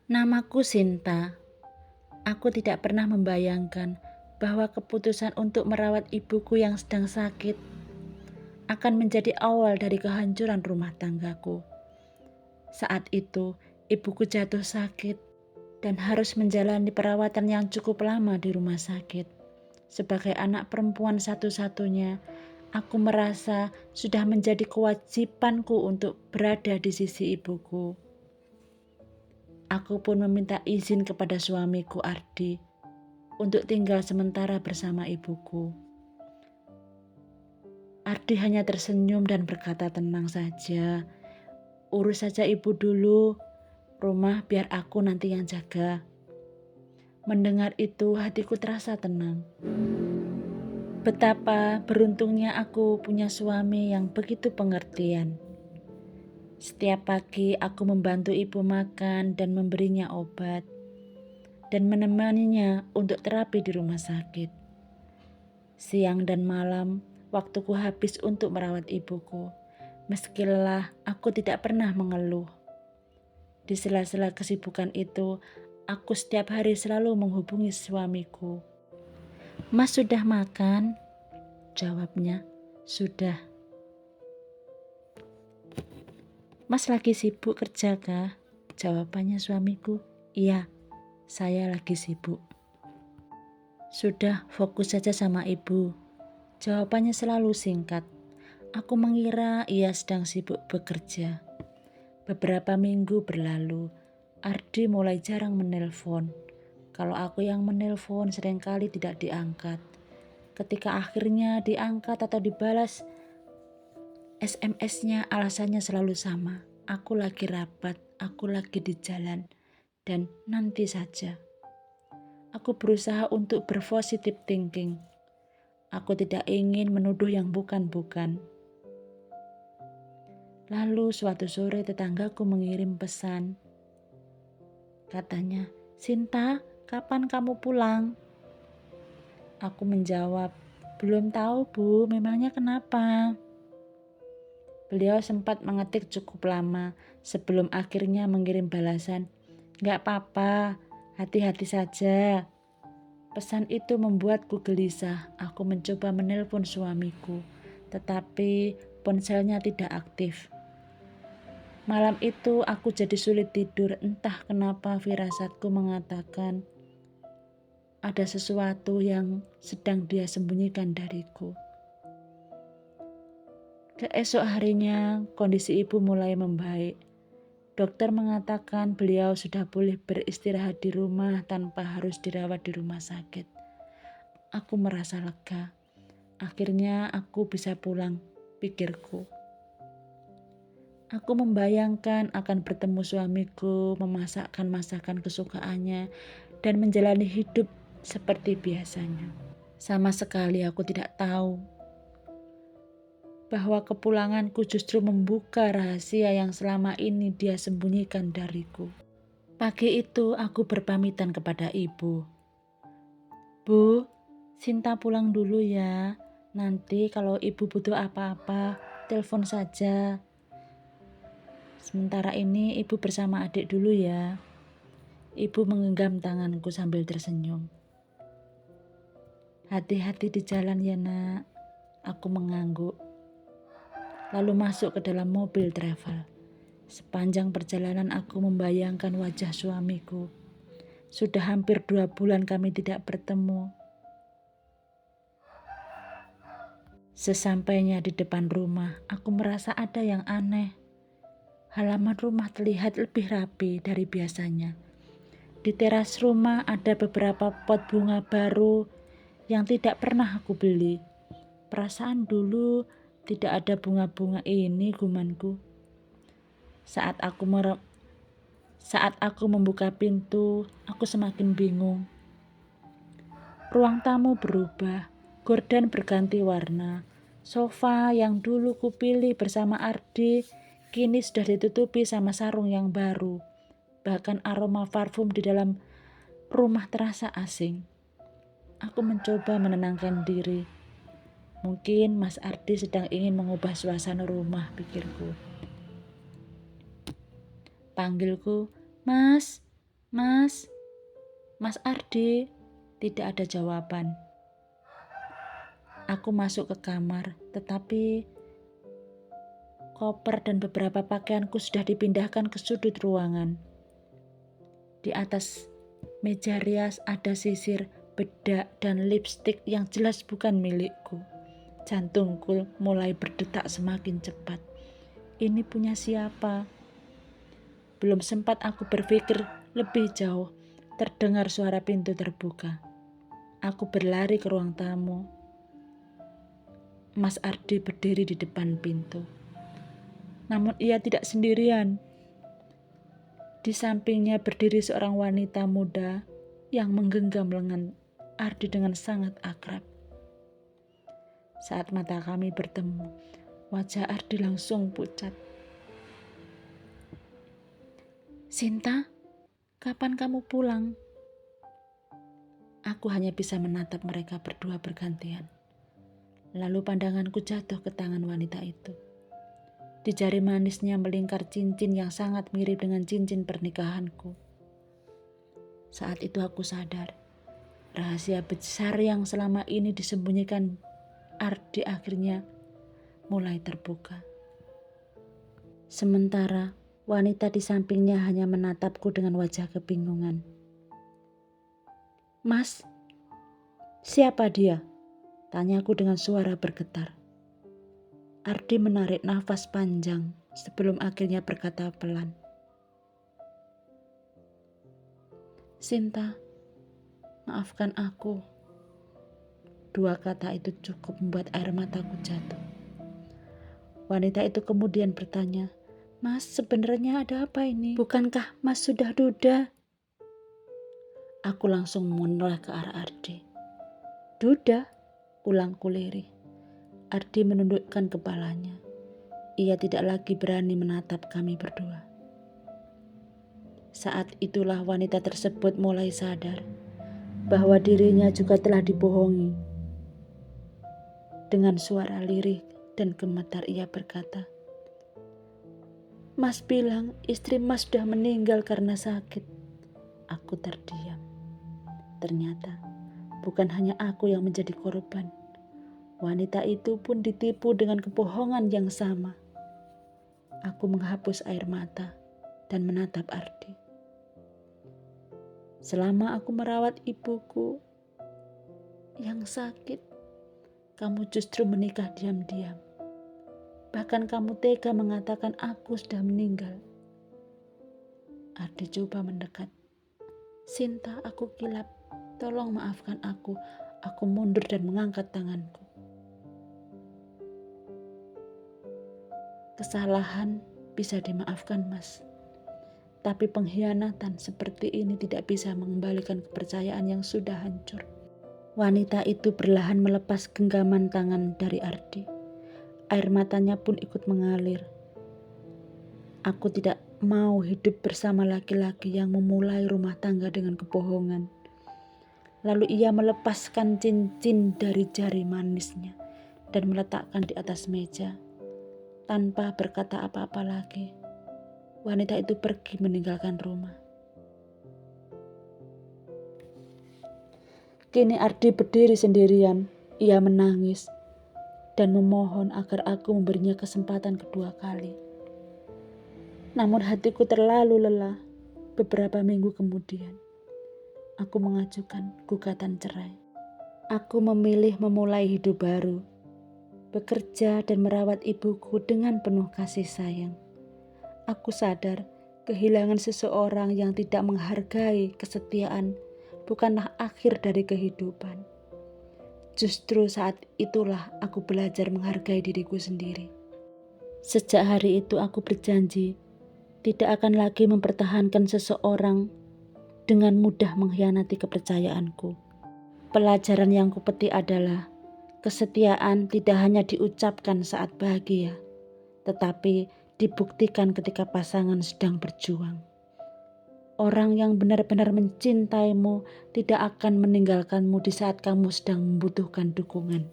Namaku Sinta. Aku tidak pernah membayangkan bahwa keputusan untuk merawat ibuku yang sedang sakit akan menjadi awal dari kehancuran rumah tanggaku. Saat itu, ibuku jatuh sakit dan harus menjalani perawatan yang cukup lama di rumah sakit. Sebagai anak perempuan satu-satunya, aku merasa sudah menjadi kewajibanku untuk berada di sisi ibuku. Aku pun meminta izin kepada suamiku Ardi untuk tinggal sementara bersama ibuku. Ardi hanya tersenyum dan berkata tenang saja. Urus saja ibu dulu, rumah biar aku nanti yang jaga. Mendengar itu hatiku terasa tenang. Betapa beruntungnya aku punya suami yang begitu pengertian. Setiap pagi aku membantu ibu makan dan memberinya obat, dan menemaninya untuk terapi di rumah sakit. Siang dan malam, waktuku habis untuk merawat ibuku. Meski lelah, aku tidak pernah mengeluh. Di sela-sela kesibukan itu, aku setiap hari selalu menghubungi suamiku. "Mas sudah makan?" Jawabnya, "Sudah." "Mas lagi sibuk kerja kah?" Jawabannya suamiku, "Iya, saya lagi sibuk." "Sudah, fokus saja sama ibu." Jawabannya selalu singkat. Aku mengira ia sedang sibuk bekerja. Beberapa minggu berlalu, Ardi mulai jarang menelpon. Kalau aku yang menelpon seringkali tidak diangkat. Ketika akhirnya diangkat atau dibalas SMS-nya, alasannya selalu sama. "Aku lagi rapat, aku lagi di jalan, dan nanti saja." Aku berusaha untuk berpositif thinking. Aku tidak ingin menuduh yang bukan-bukan. Lalu suatu sore tetanggaku mengirim pesan. Katanya, "Sinta, kapan kamu pulang?" Aku menjawab, "Belum tahu Bu, memangnya kenapa?" Beliau sempat mengetik cukup lama sebelum akhirnya mengirim balasan, "Nggak apa-apa, hati-hati saja." Pesan itu membuatku gelisah. Aku mencoba menelpon suamiku, tetapi ponselnya tidak aktif. Malam itu aku jadi sulit tidur, entah kenapa firasatku mengatakan ada sesuatu yang sedang dia sembunyikan dariku. Keesok harinya, kondisi ibu mulai membaik. Dokter mengatakan beliau sudah boleh beristirahat di rumah tanpa harus dirawat di rumah sakit. Aku merasa lega. Akhirnya aku bisa pulang, pikirku. Aku membayangkan akan bertemu suamiku, memasakkan masakan kesukaannya, dan menjalani hidup seperti biasanya. Sama sekali aku tidak tahu bahwa kepulanganku justru membuka rahasia yang selama ini dia sembunyikan dariku. Pagi itu aku berpamitan kepada ibu. "Bu, Sinta pulang dulu ya. Nanti kalau ibu butuh apa-apa, telepon saja. Sementara ini ibu bersama adik dulu ya." Ibu menggenggam tanganku sambil tersenyum. "Hati-hati di jalan ya nak." Aku mengangguk. Lalu masuk ke dalam mobil travel. Sepanjang perjalanan aku membayangkan wajah suamiku. Sudah hampir 2 bulan kami tidak bertemu. Sesampainya di depan rumah, aku merasa ada yang aneh. Halaman rumah terlihat lebih rapi dari biasanya. Di teras rumah ada beberapa pot bunga baru yang tidak pernah aku beli. Perasaan dulu tidak ada bunga-bunga ini, gumanku. Saat aku membuka pintu, aku semakin bingung. Ruang tamu berubah, gorden berganti warna. Sofa yang dulu kupilih bersama Ardi kini sudah ditutupi sama sarung yang baru. Bahkan aroma parfum di dalam rumah terasa asing. Aku mencoba menenangkan diri. Mungkin Mas Ardi sedang ingin mengubah suasana rumah, pikirku. Panggilku, "Mas." Mas, Mas Ardi, tidak ada jawaban. Aku masuk ke kamar, tetapi koper dan beberapa pakaianku sudah dipindahkan ke sudut ruangan. Di atas meja rias ada sisir, bedak, dan lipstik yang jelas bukan milikku. Jantungku mulai berdetak semakin cepat. Ini punya siapa? Belum sempat aku berpikir lebih jauh, terdengar suara pintu terbuka. Aku berlari ke ruang tamu. Mas Ardi berdiri di depan pintu. Namun ia tidak sendirian. Di sampingnya berdiri seorang wanita muda yang menggenggam lengan Ardi dengan sangat akrab. Saat mata kami bertemu, wajah Ardi langsung pucat. "Sinta, kapan kamu pulang?" Aku hanya bisa menatap mereka berdua bergantian. Lalu pandanganku jatuh ke tangan wanita itu. Di jari manisnya melingkar cincin yang sangat mirip dengan cincin pernikahanku. Saat itu aku sadar, rahasia besar yang selama ini disembunyikan Ardi akhirnya mulai terbuka. Sementara wanita di sampingnya hanya menatapku dengan wajah kebingungan. "Mas, siapa dia?" tanyaku dengan suara bergetar. Ardi menarik nafas panjang sebelum akhirnya berkata pelan, "Sinta, maafkan aku." Dua kata itu cukup membuat air mataku jatuh. Wanita itu kemudian bertanya, "Mas, sebenarnya ada apa ini? Bukankah Mas sudah duda?" Aku langsung menoleh ke arah Ardi. "Duda?" ulangku lirih. Ardi menundukkan kepalanya. Ia tidak lagi berani menatap kami berdua. Saat itulah wanita tersebut mulai sadar bahwa dirinya juga telah dibohongi. Dengan suara lirih dan gemetar ia berkata, "Mas bilang istri Mas sudah meninggal karena sakit." Aku terdiam. Ternyata bukan hanya aku yang menjadi korban. Wanita itu pun ditipu dengan kebohongan yang sama. Aku menghapus air mata dan menatap Ardi. "Selama aku merawat ibuku yang sakit, kamu justru menikah diam-diam. Bahkan kamu tega mengatakan aku sudah meninggal." Ardi coba mendekat. "Sinta, aku kilap. Tolong maafkan aku." Aku mundur dan mengangkat tanganku. "Kesalahan bisa dimaafkan, Mas. Tapi pengkhianatan seperti ini tidak bisa mengembalikan kepercayaan yang sudah hancur." Wanita itu perlahan melepas genggaman tangan dari Ardi. Air matanya pun ikut mengalir. Aku tidak mau hidup bersama laki-laki yang memulai rumah tangga dengan kebohongan. Lalu ia melepaskan cincin dari jari manisnya dan meletakkan di atas meja. Tanpa berkata apa-apa lagi, wanita itu pergi meninggalkan rumah. Kini Ardi berdiri sendirian. Ia menangis dan memohon agar aku memberinya kesempatan kedua kali. Namun hatiku terlalu lelah. Beberapa minggu kemudian, aku mengajukan gugatan cerai. Aku memilih memulai hidup baru, bekerja dan merawat ibuku dengan penuh kasih sayang. Aku sadar kehilangan seseorang yang tidak menghargai kesetiaan bukanlah akhir dari kehidupan. Justru saat itulah aku belajar menghargai diriku sendiri. Sejak hari itu aku berjanji tidak akan lagi mempertahankan seseorang dengan mudah mengkhianati kepercayaanku. Pelajaran yang kupetik adalah kesetiaan tidak hanya diucapkan saat bahagia, tetapi dibuktikan ketika pasangan sedang berjuang. Orang yang benar-benar mencintaimu tidak akan meninggalkanmu di saat kamu sedang membutuhkan dukungan.